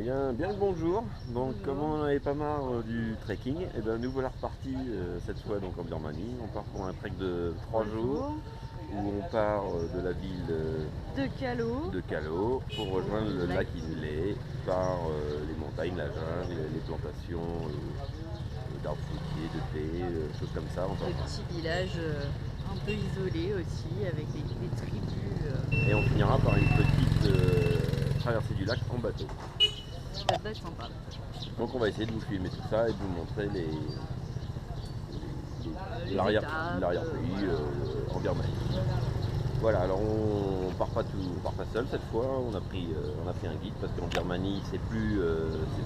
Bien le bonjour. Donc comme on n'en avait pas marre du trekking, et ben nous voilà repartis cette fois donc en Birmanie. On part pour un trek de 3 jours où on part de la ville de Calo pour rejoindre le lac Inle par les montagnes, la jungle, les plantations d'arbres fruitiers, de thé, choses comme ça. Des petits villages un peu isolés aussi avec des tribus. Et on finira par une petite traversée du lac en bateau. Ça doit être sympa. Donc on va essayer de vous filmer tout ça et de vous montrer l'arrière-pays en Birmanie. Voilà, alors on part pas seul cette fois, on a pris un guide parce qu'en Birmanie c'est plus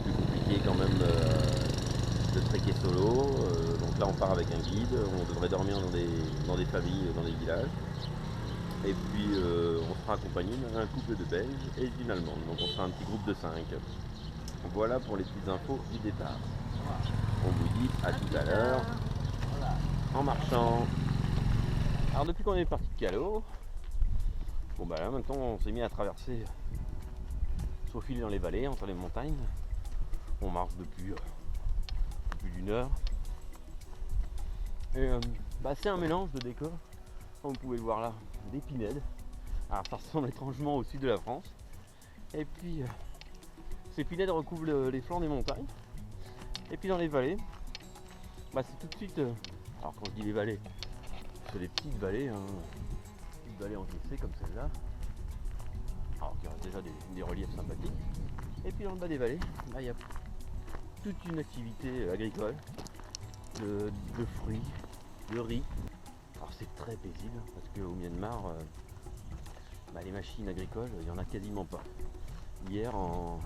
compliqué quand même de trekker solo. Donc là on part avec un guide, on devrait dormir dans des familles, dans des villages. Et puis on sera accompagné d'un couple de Belges et d'une Allemande, donc on sera un petit groupe de 5. Voilà pour les petites infos du départ. On vous dit à tout à l'heure en marchant. Alors depuis qu'on est parti de Calo, bon bah là maintenant on s'est mis à traverser, se faufiler dans les vallées, entre les montagnes. On marche depuis plus d'une heure. Et c'est un mélange de décors, comme vous pouvez le voir là, des pinèdes. Alors ça ressemble étrangement au sud de la France. Et puis ces pinèdes recouvrent les flancs des montagnes. Et puis dans les vallées, c'est tout de suite. Alors quand je dis les vallées, c'est des petites vallées, petites vallées encaissées comme celle-là. Alors il y aura déjà des reliefs sympathiques. Et puis dans le bas des vallées, il y a toute une activité agricole, de fruits, de riz. Alors c'est très paisible parce qu'au Myanmar, les machines agricoles, il n'y en a quasiment pas. Hier, en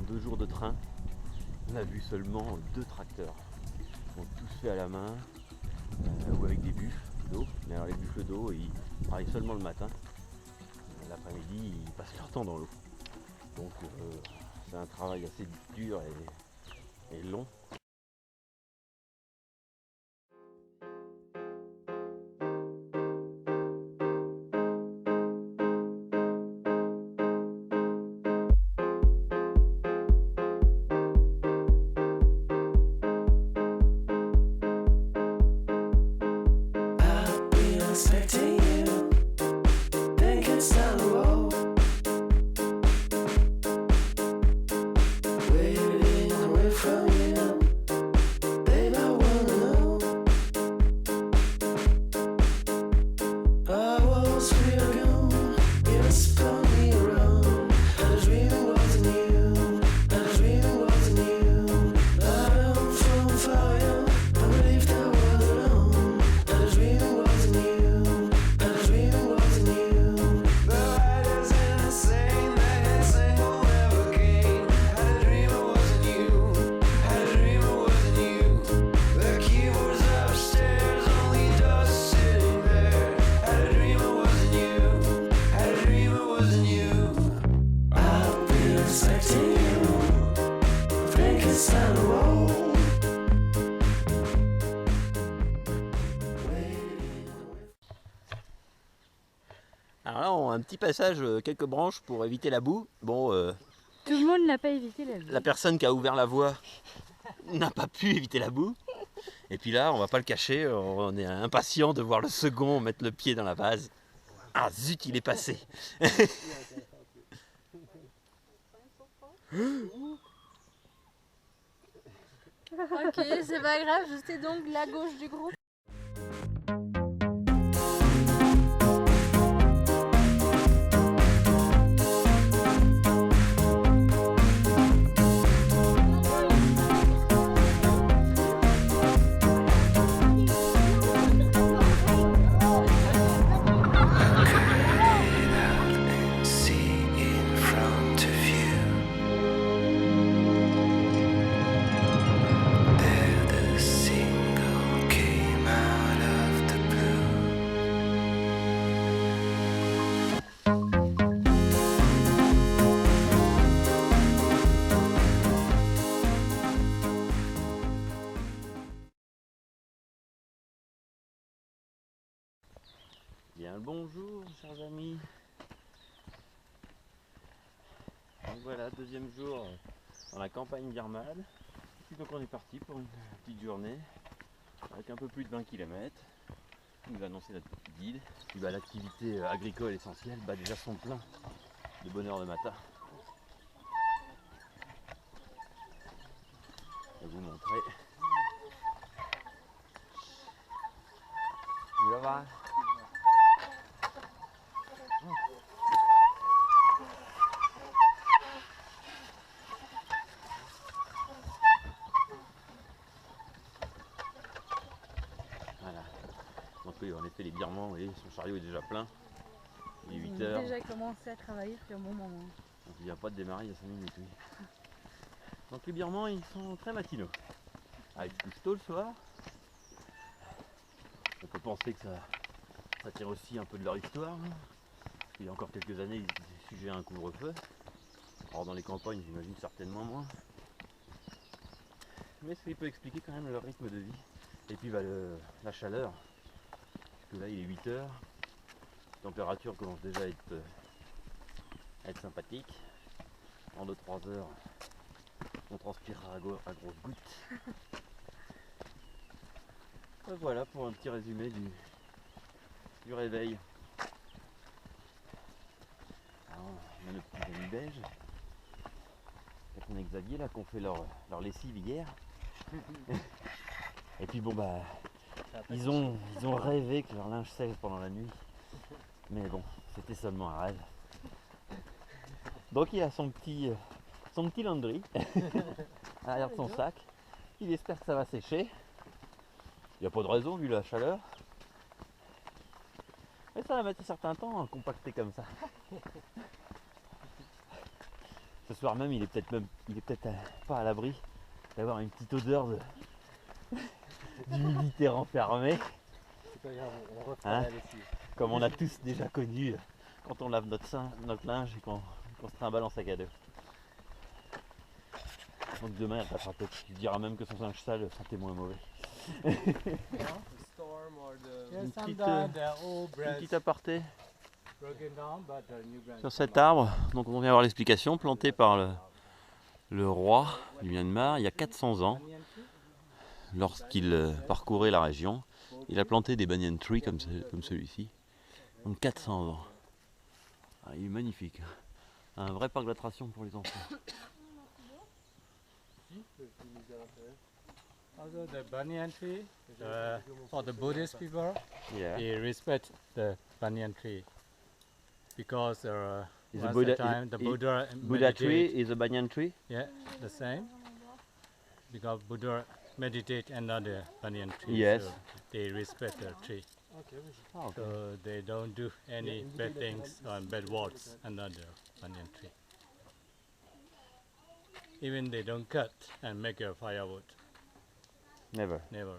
2 jours de train, on a vu seulement 2 tracteurs. Ils sont tous faits à la main ou avec des buffles d'eau. Mais alors les buffles d'eau, ils travaillent seulement le matin. L'après-midi, ils passent leur temps dans l'eau. Donc c'est un travail assez dur et long. Alors là, on a un petit passage, quelques branches pour éviter la boue. Bon, Tout le monde n'a pas évité la boue. la personne qui a ouvert la voie n'a pas pu éviter la boue. Et puis là, on va pas le cacher, on est impatient de voir le second mettre le pied dans la vase. Ah zut, il est passé. Ok, c'est pas grave, j'étais donc la gauche du groupe. Bien le bonjour, chers amis. Donc voilà, deuxième jour dans la campagne birmane. Et donc on est parti pour une petite journée avec un peu plus de 20 km. Il nous a annoncé notre petit guide. Puis l'activité agricole essentielle bat déjà son plein de bonne heure de matin. Je vais vous montrer. Où va? Voilà. Donc oui, en effet, les Birmans, vous voyez, son chariot est déjà plein. Il est 8 Ils ont heures. déjà commencé à travailler depuis un bon moment. Donc il n'y a pas de démarrer il y a 5 minutes, oui. Donc les Birmans, ils sont très matinaux. Ah, ils se couchent tôt le soir. On peut penser que ça tient aussi un peu de leur histoire. Hein. Parce qu'il y a encore quelques années, ils étaient sujets à un couvre-feu. Alors dans les campagnes, j'imagine certainement moins. Mais ça peut expliquer quand même leur rythme de vie. Et puis la chaleur. Parce que là, il est 8 heures. La température commence déjà à être sympathique. En 2-3 heures, on transpirera à grosses gouttes. Et voilà pour un petit résumé du réveil. Alors, on a nos petits amis belges. Catherine et Xavier là qui ont fait leur lessive hier. Et puis bon bah ils ont rêvé que leur linge sèche pendant la nuit. Mais bon, c'était seulement un rêve. Donc il a son petit laundry à l'arrière de son sac. Il espère que ça va sécher. Il n'y a pas de raison vu la chaleur. Mais ça va mettre un certain temps à compacter comme ça. Ce soir même, il est peut-être pas à l'abri d'avoir une petite odeur d'humidité renfermée. C'est pas grave, on refera Hein, la lessive. comme on a tous déjà connu quand on lave notre linge et qu'on se trimballe en sac à dos. Donc demain, il dira même que son linge sale sentait moins mauvais. The storm or the... Une Yes, petite, sometimes they're all Un branches petit aparté broken down, but the new branch sur cet come up. arbre. Donc on vient voir l'explication, planté par le roi du Myanmar il y a 400 ans. Banyan tree? Lorsqu'il parcourait la région, il a planté des banyan trees comme celui-ci. Donc 400 ans. Ah, il est magnifique. Un vrai parc d'attractions pour les enfants. Also the banyan tree, for the Buddhist people, Yeah. they respect the banyan tree because Is a once Buddha- a time the is- Buddha Buddha tree meditate, is a banyan tree? yeah, the same, because Buddha meditate under the banyan tree, Yes. so they respect the tree, Ah, ok. so they don't do any bad things or bad words under the banyan tree. Even they don't cut and make a firewood, Never. never.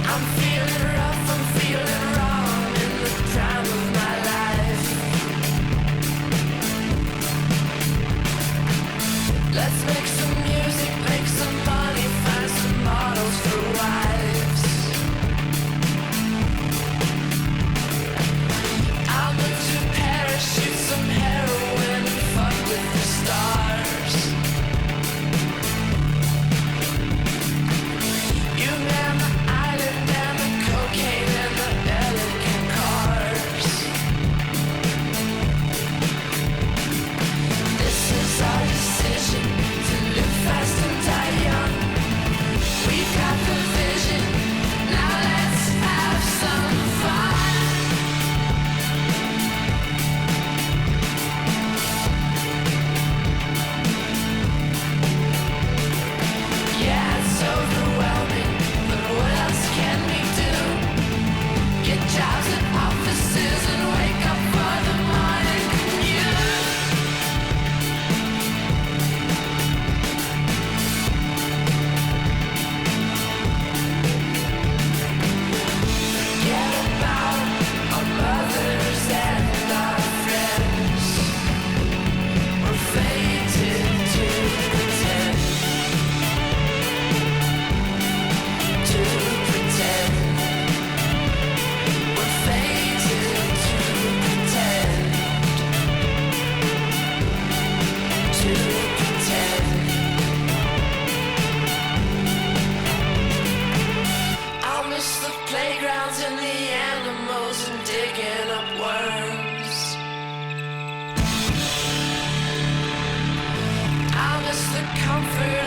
I'm feeling rough, I'm feeling wrong in the time of my life. Let's make some music, make some money, find some models for wives. I'll move to Paris, shoot some heroin and fuck with the stars. You man the island and the cocaine and the elegant cars. This is our decision to live fast and die young. We've got the vision, now let's have some fun. Yeah, it's overwhelming, but what else can we do? Get jobs at offices and wake up for the morning commute. comfort